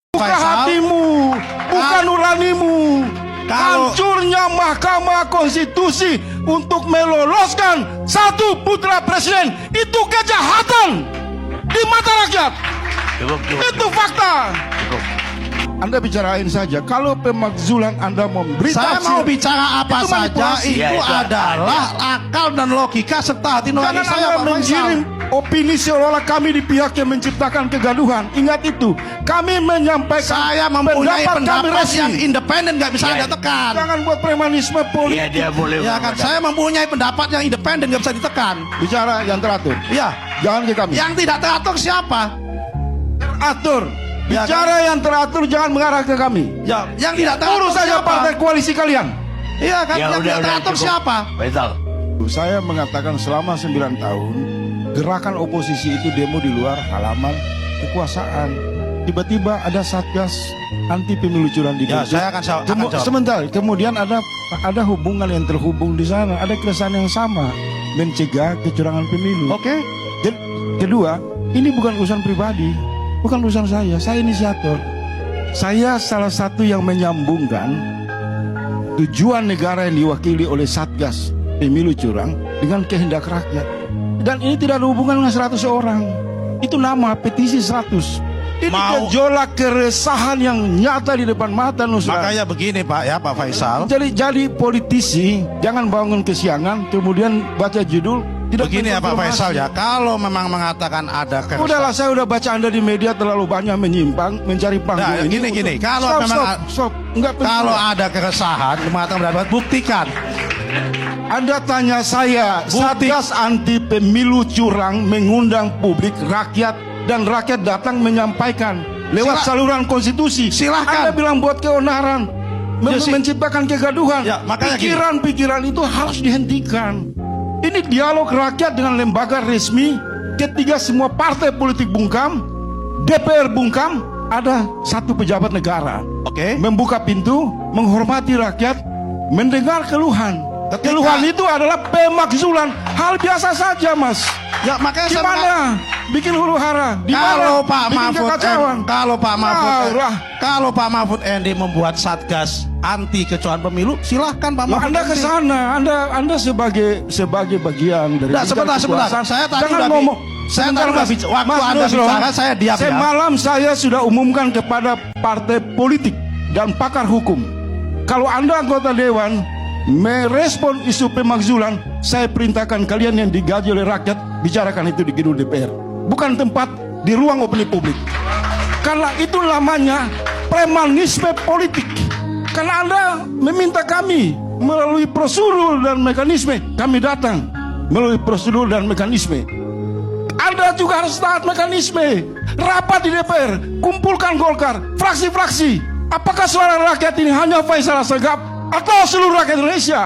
Buka hatimu, buka nuranimu. Hancurnya Mahkamah Konstitusi untuk meloloskan satu putra presiden itu kejahatan di mata rakyat. Itu fakta. Anda bicarain saja. Kalau pemakzulan Anda memberi saya mau bicara apa itu saja itu adalah akal dan logika serta hati nurani saya, Pak mengirim opini seolah-olah kami di pihak yang menciptakan kegaduhan. Ingat itu. Kami menyampaikan saya mempunyai pendapat yang independen, nggak bisa Anda tekan. Jangan buat premanisme politik. Iya, dia boleh. Ya kan, saya mempunyai pendapat yang independen, nggak bisa ditekan. Bicara yang teratur. Ya, Jangan ke kami. yang tidak teratur siapa? Teratur. Ya, Bicara yang teratur, jangan mengarah ke kami. Ya, yang tidak teratur Urus saja siapa? partai koalisi kalian. Iya kan, yang tidak teratur cukup. siapa? Faisal. Saya mengatakan selama 9 tahun gerakan oposisi itu demo di luar halaman kekuasaan. Tiba-tiba ada satgas anti pemilu curang di Ya, saya akan jawab. Sebentar, kemudian ada hubungan yang terhubung di sana, ada keresahan yang sama, mencegah kecurangan pemilu. Oke. Kedua, ini bukan urusan pribadi, bukan urusan saya inisiator. Saya salah satu yang menyambungkan tujuan negara yang diwakili oleh satgas pemilu curang dengan kehendak rakyat. Dan ini tidak ada hubungan dengan 100 orang. Itu nama petisi 100. Ini gejolak keresahan yang nyata di depan mata Nusra. Makanya begini Pak ya, Pak Faisal. Jadi politisi jangan bangun kesiangan kemudian baca judul. Tidak Begini ya Pak Faisal ya, kalau memang mengatakan ada keresahan. Udahlah, saya udah baca Anda di media terlalu banyak menyimpang, mencari panggung Nah, ini. gini, kalau memang kalau ada keresahan, mengatakan berapa, buktikan. Anda tanya saya, Satgas anti pemilu curang mengundang publik, rakyat, dan rakyat datang menyampaikan lewat saluran konstitusi. Silahkan. Anda bilang buat keonaran, menciptakan kegaduhan. Ya, makanya pikiran-pikiran itu harus dihentikan. Ini dialog rakyat dengan lembaga resmi. Ketiga semua partai politik bungkam, DPR bungkam, ada satu pejabat negara. Oke. Membuka pintu, menghormati rakyat, mendengar keluhan. Keluhan itu adalah pemakzulan, hal biasa saja, Mas. Ya makanya Gimana bikin huru hara? Kalau Pak Mahfud kalau Pak Mahfud MD membuat satgas anti kecurangan pemilu, silahkan Pak Mahfud. Anda ke sana, Anda sebagai bagian dari sebentar. Saya tadi jangan udah ngomong. Saya tadi udah bicara, waktu Anda bicara saya diam ya. Semalam saya sudah umumkan kepada partai politik dan pakar hukum. Kalau Anda anggota dewan merespon isu pemakzulan, saya perintahkan kalian yang digaji oleh rakyat bicarakan itu di gedung DPR, bukan tempat di ruang opini publik. Karena itu namanya premanisme politik. Karena Anda meminta kami melalui prosedur dan mekanisme, kami datang melalui prosedur dan mekanisme. Anda juga harus taat mekanisme. Rapat di DPR, kumpulkan Golkar, fraksi-fraksi. Apakah suara rakyat ini hanya Faisal Assegaf atau seluruh rakyat Indonesia?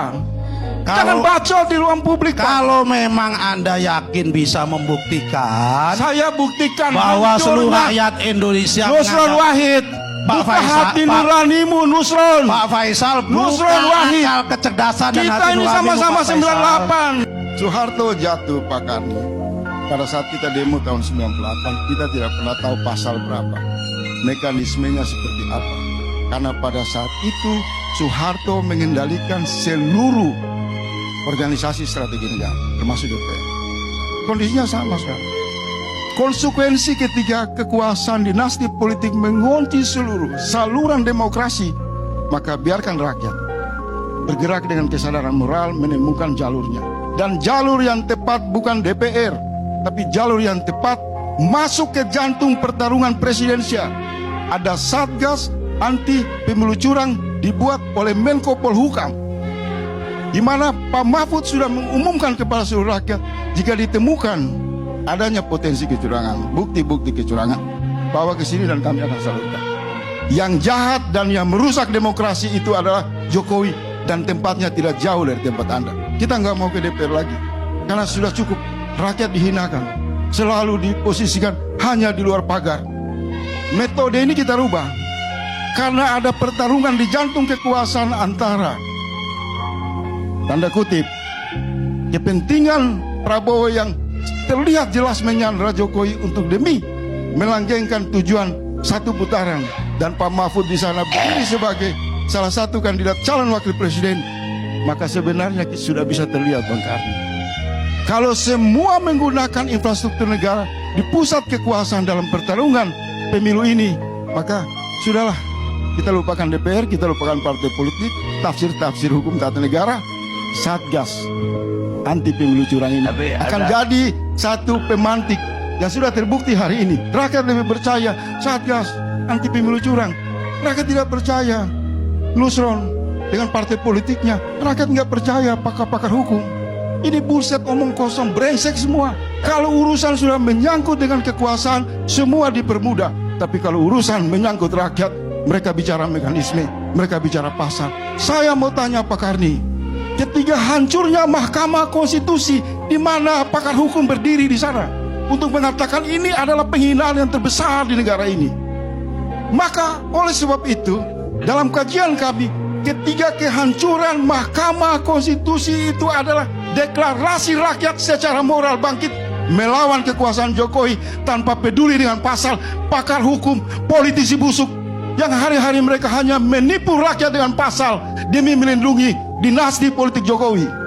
Jangan bacot di ruang publik. Kalau memang Anda yakin bisa membuktikan, saya buktikan bahwa seluruh rakyat Indonesia Nusron Wahid, Pak buka Faisal, hati nuranimu Nusron. Pak Faisal, Nusron Wahid, akal kecerdasan dan kita hati ini nuranimu, sama-sama Pak Faisal. 98. Soeharto jatuh Pak Karni. Pada saat kita demo tahun 98, kita tidak pernah tahu pasal berapa, mekanismenya seperti apa. Karena pada saat itu Soeharto mengendalikan seluruh organisasi strategi negara, termasuk DPR. Kondisinya sama sekarang. Konsekuensi ketika kekuasaan dinasti politik mengunci seluruh saluran demokrasi, maka biarkan rakyat bergerak dengan kesadaran moral menemukan jalurnya. Dan jalur yang tepat bukan DPR, tapi jalur yang tepat masuk ke jantung pertarungan presidensial. Ada Satgas anti pemilu curang dibuat oleh Menko Polhukam, di mana Pak Mahfud sudah mengumumkan kepada seluruh rakyat, jika ditemukan adanya potensi kecurangan, bukti-bukti kecurangan, bawa ke sini dan kami akan salurkan. Yang jahat dan yang merusak demokrasi itu adalah Jokowi, dan tempatnya tidak jauh dari tempat Anda. Kita nggak mau ke DPR lagi, karena sudah cukup rakyat dihinakan, selalu diposisikan hanya di luar pagar. Metode ini kita rubah, karena ada pertarungan di jantung kekuasaan antara, tanda kutip, kepentingan Prabowo yang terlihat jelas menyandera Jokowi untuk demi melanggengkan tujuan satu putaran dan Pak Mahfud di sana berdiri sebagai salah satu kandidat calon wakil presiden, maka sebenarnya sudah bisa terlihat Bang Karni. Kalau semua menggunakan infrastruktur negara di pusat kekuasaan dalam pertarungan pemilu ini, maka sudahlah, kita lupakan DPR, kita lupakan partai politik, tafsir-tafsir hukum tata negara. Satgas anti pemilu curang ini akan jadi satu pemantik yang sudah terbukti hari ini. Rakyat lebih percaya Satgas anti pemilu curang. Rakyat tidak percaya Nusron dengan partai politiknya. Rakyat nggak percaya pakar-pakar hukum. Ini bullshit, omong kosong, brengsek semua. Kalau urusan sudah menyangkut dengan kekuasaan, semua dipermudah. Tapi kalau urusan menyangkut rakyat, mereka bicara mekanisme, mereka bicara pasal. Saya mau tanya Pak Karni, ketika hancurnya Mahkamah Konstitusi, di mana pakar hukum berdiri di sana untuk mengatakan ini adalah penghinaan yang terbesar di negara ini. Maka oleh sebab itu, dalam kajian kami, ketika kehancuran Mahkamah Konstitusi itu adalah deklarasi rakyat secara moral bangkit melawan kekuasaan Jokowi tanpa peduli dengan pasal, pakar hukum, politisi busuk yang hari-hari mereka hanya menipu rakyat dengan pasal demi melindungi dinasti politik Jokowi.